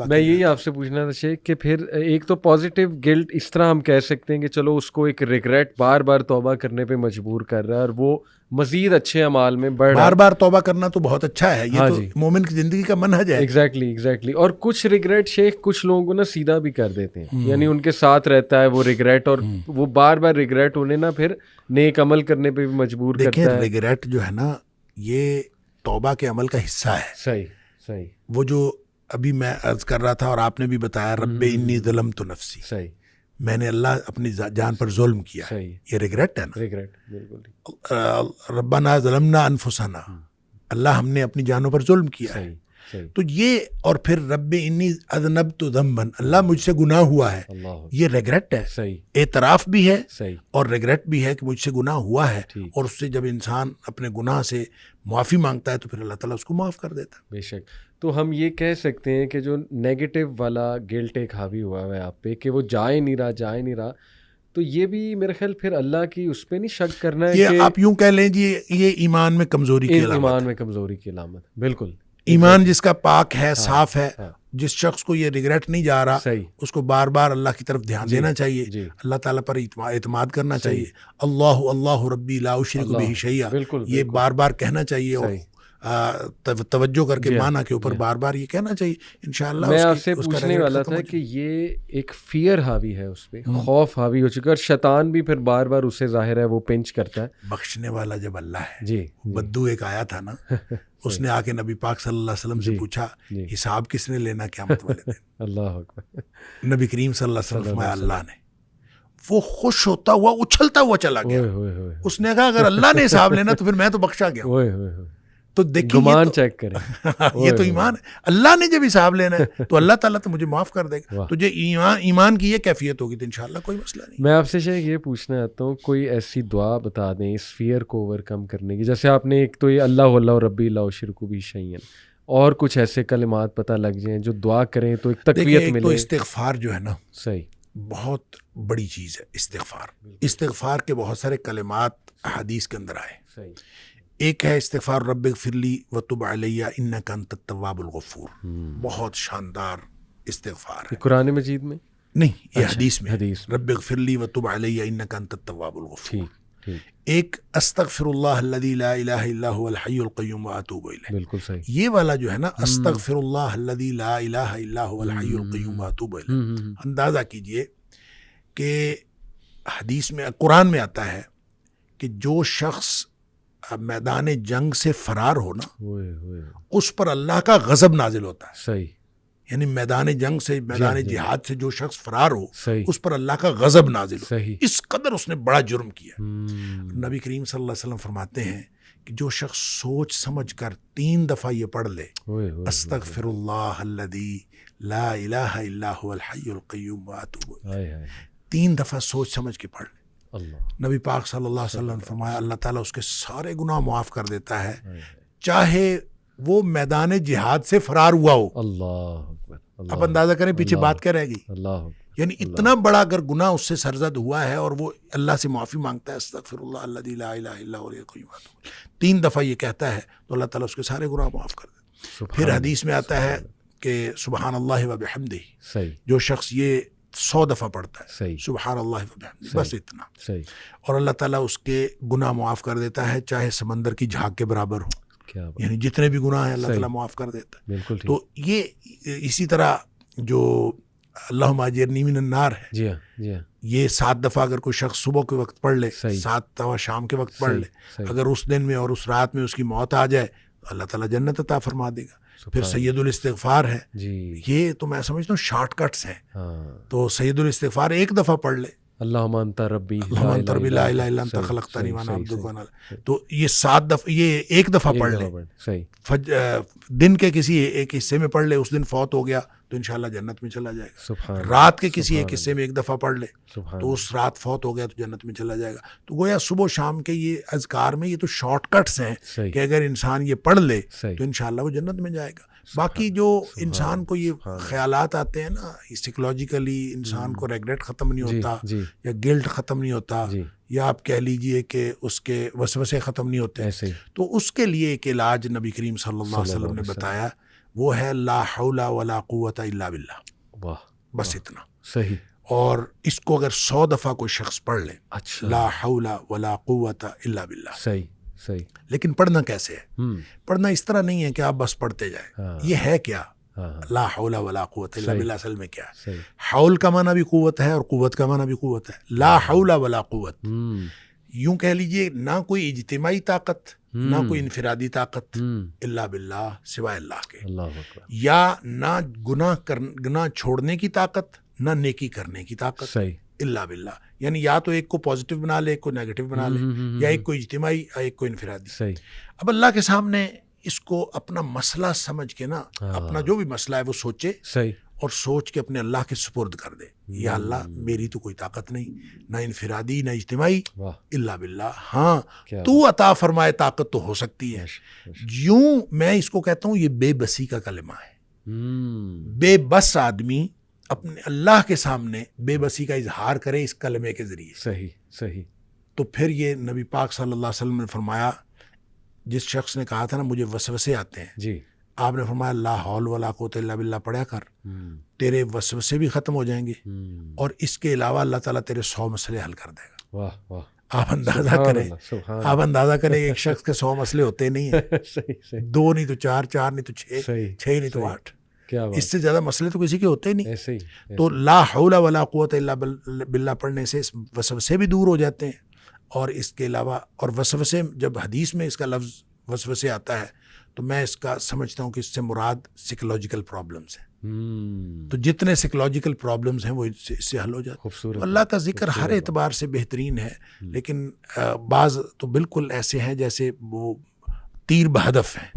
میں یہی آپ سے پوچھنا تھا شیخ کہ پھر ایک تو پازیٹیو گلٹ اس طرح ہم کہہ سکتے ہیں کہ چلو اس کو ایک ریگریٹ بار بار توبہ کرنے پہ مجبور کر رہا ہے اور وہ مزید اچھے اعمال میں بڑھ رہا ہے. بار بار توبہ کرنا تو بہت اچھا ہے, یہ تو مومن کی زندگی کا منہج ہے. ایگزیکٹلی. اور کچھ ریگریٹ شیخ کچھ لوگوں کو نا سیدھا بھی کر دیتے ہیں, یعنی ان کے ساتھ رہتا ہے وہ ریگریٹ اور وہ بار بار ریگریٹ انہیں نا پھر نیک عمل کرنے پہ بھی مجبور کرتا ہے. دیکھیں ریگریٹ جو ہے نا یہ توبہ کے عمل کا حصہ ہے. صحیح. وہ جو ابھی میں عرض کر رہا تھا اور آپ نے بھی بتایا رب انی ظلمت نفسی, صحیح, میں نے اللہ اپنی جان پر ظلم کیا, یہ ریگریٹ ہے نا. ریگریٹ بالکل. ربنا ظلمنا انفسنا, اللہ ہم نے اپنی جانوں پر ظلم کیا ہے. تو یہ اور پھر رب انی اذنبت ذنبا, اللہ مجھ سے گناہ ہوا ہے, یہ ریگریٹ ہے. صحیح. اعتراف بھی ہے صحیح. اور ریگریٹ بھی ہے کہ مجھ سے گناہ ہوا ہے, اور اس سے جب انسان اپنے گناہ سے معافی مانگتا ہے تو پھر اللہ تعالیٰ اس کو معاف کر دیتا ہے. بے شک. تو ہم یہ کہہ سکتے ہیں کہ جو نیگیٹو والا گلٹ ایک حاوی ہوا ہے آپ پہ کہ وہ جا ہی نہیں رہا, تو یہ بھی میرے خیال پھر اللہ کی اس پہ نہیں شک کرنا ہے. یہ آپ یوں کہہ لیں جی یہ ایمان میں کمزوری کی علامت, ایمان میں کمزوری کی علامت. بالکل. ایمان جس کا پاک ہے, صاف ہے, جس شخص کو یہ ریگریٹ نہیں جا رہا, اس کو بار بار اللہ کی طرف دھیان دینا چاہیے, اللہ تعالیٰ پر اعتماد کرنا چاہیے. اللہ ربی لا اشرک بہ شیئا, یہ بار بار کہنا چاہیے, اور توجہ کر کے معنی کے اوپر بار بار یہ کہنا چاہیے. انشاءاللہ میں آپ سے پوچھنے والا تھا کہ یہ ایک فیئر حاوی ہے اس پہ, خوف حاوی ہو چکا, اور شیطان بھی پھر بار بار اسے ظاہر ہے وہ پنچ کرتا ہے. بخشنے والا جب اللہ ہے. جی. بدو ایک آیا تھا نا, اس نے آ کے نبی پاک صلی اللہ علیہ وسلم سے پوچھا حساب کس نے لینا قیامت والے دن. اللہ اکبر. نبی کریم صلی اللہ علیہ وسلم فرمایا اللہ نے. وہ خوش ہوتا ہوا اچھلتا ہوا چلا گیا. اس نے کہا اگر اللہ نے حساب لینا تو پھر میں تو بخشا گیا. تو دیکھیے گمان چیک کریں, یہ تو ایمان ہے. اللہ نے جب حساب لینا ہے تو اللہ تعالیٰ تو مجھے معاف کر دے گا. تو جو ایمان کی یہ کیفیت ہوگی تو انشاءاللہ کوئی مسئلہ نہیں. میں آپ سے شیخ یہ پوچھنا چاہتا ہوں کوئی ایسی دعا بتا دیں اس فیئر کو اوور کم کرنے کی. جیسے آپ نے ایک تو یہ اللہ ربی لا اشرک بہ شیئا, اور کچھ ایسے کلمات پتہ لگ جائیں جو دعا کریں تو ایک تقویت ملے. تو استغفار جو ہے نا صحیح بہت بڑی چیز ہے. استغفار کے بہت سارے کلمات حدیث کے اندر آئے. صحیح. ایک ہے استغفار رب اغفر لی وتب علی انک انت التواب الغفور, بہت شاندار استغفار ہے. قرآن مجید میں نہیں, یہ حدیث میں رب اغفر لی وتب علی انک انت التواب الغفور. ایک استغفر اللہ الذی لا الہ الا هو الحی القیوم واتوب الیہ. بالکل صحیح. یہ والا جو ہے نا استغفر اللہ الذی لا الہ الا هو الحی القیوم واتوب الیہ, اندازہ کیجئے کہ حدیث میں قرآن میں آتا ہے کہ جو شخص میدان جنگ سے فرار ہو نا اس پر اللہ کا غضب نازل ہوتا ہے. صحیح. یعنی میدان جنگ سے, میدان جہاد سے جو شخص فرار ہو اس پر اللہ کا غضب نازل ہو. اس قدر اس نے بڑا جرم کیا. نبی کریم صلی اللہ علیہ وسلم فرماتے ہیں کہ جو شخص سوچ سمجھ کر 3 دفعہ یہ پڑھ لے استغفر اللہ الذی لا الہ الا هو الحی القیوم واتوب الیہ, 3 دفعہ سوچ سمجھ کے پڑھ لے, نبی پاک صلی اللہ علیہ وسلم نے فرمایا اللہ تعالیٰ اس کے سارے گناہ معاف کر دیتا ہے, چاہے وہ میدان جہاد سے فرار ہوا ہو. اللہ آپ اندازہ کریں پیچھے بات کیا رہے گی. یعنی اتنا بڑا اگر گناہ اس سے سرزد ہوا ہے اور وہ اللہ سے معافی مانگتا ہے استغفر اللہ الذی لا الہ الا هو الحی القیوم 3 دفعہ یہ کہتا ہے تو اللہ تعالیٰ اس کے سارے گناہ معاف کر دیتا ہے. پھر حدیث میں آتا ہے کہ سبحان اللہ و بحمدہ, جو شخص یہ 100 دفعہ پڑھتا ہے سبحان اللہ وبحمدہ, بس اتنا, اور اللہ تعالیٰ اس کے گناہ معاف کر دیتا ہے چاہے سمندر کی جھاگ کے برابر ہو. یعنی جتنے بھی گناہ ہیں اللہ تعالیٰ معاف کر دیتا ہے. تو یہ اسی طرح جو اللہم اجرنی من النار ہے, یہ 7 دفعہ اگر کوئی شخص صبح کے وقت پڑھ لے, 7 دفعہ شام کے وقت پڑھ لے, اگر اس دن میں اور اس رات میں اس کی موت آ جائے تو اللہ تعالیٰ جنت عطا فرما دے گا. پھر سید الاستغفار ہے, یہ تو میں سمجھتا ہوں شارٹ کٹس ہیں. تو سید الاستغفار 1 دفعہ پڑھ لے اللہم انت ربی لا الہ الا انت خلقتنی وانا عبدک وانا, تو یہ 7 دفعہ, یہ 1 دفعہ پڑھ لے, دن کے کسی ایک حصے میں پڑھ لے, اس دن فوت ہو گیا تو انشاءاللہ جنت میں چلا جائے گا. رات کے کسی ایک حصے میں 1 دفعہ پڑھ لے تو اس رات فوت ہو گیا تو جنت میں چلا جائے گا. تو گویا صبح و شام کے یہ اذکار میں یہ تو شارٹ کٹس ہیں کہ اگر انسان یہ پڑھ لے تو انشاءاللہ وہ جنت میں جائے گا. باقی جو انسان کو یہ خیالات آتے ہیں نا, سائیکولوجیکلی انسان کو ریگریٹ ختم نہیں ہوتا, یا گلٹ ختم نہیں ہوتا, یا آپ کہہ لیجئے کہ اس کے وسوسے ختم نہیں ہوتے, تو اس کے لیے ایک علاج نبی کریم صلی اللہ علیہ وسلم نے بتایا, وہ ہے لا حول ولا قوت الا باللہ. واہ, بس اتنا. صحیح. اور اس کو اگر 100 دفعہ کوئی شخص پڑھ لے, اچھا, لا حول ولا قوت الا باللہ. صحیح صحیح. لیکن پڑھنا کیسے ہے؟ پڑھنا اس طرح نہیں ہے کہ آپ بس پڑھتے جائیں. یہ ہے کیا لا حول ولا قوت الا باللہ؟ اصل میں کیا ہے؟ حول کا معنی بھی قوت ہے اور قوت کا معنی بھی قوت ہے. لا حول ولا قوت, یوں کہہ لیجئے نہ کوئی اجتماعی طاقت نہ کوئی انفرادی طاقت الا باللہ, سوائے اللہ کے. یا نہ گناہ چھوڑنے کی طاقت نہ نیکی کرنے کی طاقت الا باللہ. یعنی یا تو ایک کو پازیٹیو بنا لے, ایک کو نیگیٹو بنا لے, یا ایک کو اجتماعی ایک کو انفرادی. اب اللہ کے سامنے اس کو اپنا مسئلہ سمجھ کے نا, اپنا جو بھی مسئلہ ہے وہ سوچے اور سوچ کے اپنے اللہ کے سپرد کر دے. یا اللہ میری تو کوئی طاقت نہیں, نہ انفرادی نہ اجتماعی, الا باللہ. ہاں تو عطا فرمائے طاقت تو ہو سکتی ہے. یوں میں اس کو کہتا ہوں یہ بے بسی کا کلمہ ہے. بے بس آدمی اپنے اللہ کے سامنے بے بسی کا اظہار کرے اس کلمے کے ذریعے. صحیح صحیح. تو پھر یہ نبی پاک صلی اللہ علیہ وسلم نے فرمایا, جس شخص نے کہا تھا نا مجھے وسوسے آتے ہیں, جی, آپ نے فرمایا لا حول ولا قوت الا باللہ پڑھا کر, تیرے وسوسے بھی ختم ہو جائیں گے اور اس کے علاوہ اللہ تعالیٰ تیرے 100 مسئلے حل کر دے گا. واہ واہ. آپ اندازہ کریں ایک شخص کے 100 مسئلے ہوتے نہیں ہیں. 2 نہیں تو 4, 4 نہیں تو 6, 6 نہیں تو 8. اس سے زیادہ مسئلے تو کسی کے ہوتے ہی نہیں. تو لا حول ولا قوت الا باللہ پڑھنے سے وسوسے بھی دور ہو جاتے ہیں. اور اس کے علاوہ اور وسوسے, جب حدیث میں اس کا لفظ وسوسے آتا ہے تو میں اس کا سمجھتا ہوں کہ اس سے مراد سائیکولوجیکل پرابلمز ہیں. تو جتنے سائیکولوجیکل پرابلمز ہیں وہ اس سے حل ہو جاتے ہیں. اللہ کا ذکر ہر اعتبار سے بہترین ہے, لیکن بعض تو بالکل ایسے ہیں جیسے وہ تیر بہدف ہیں.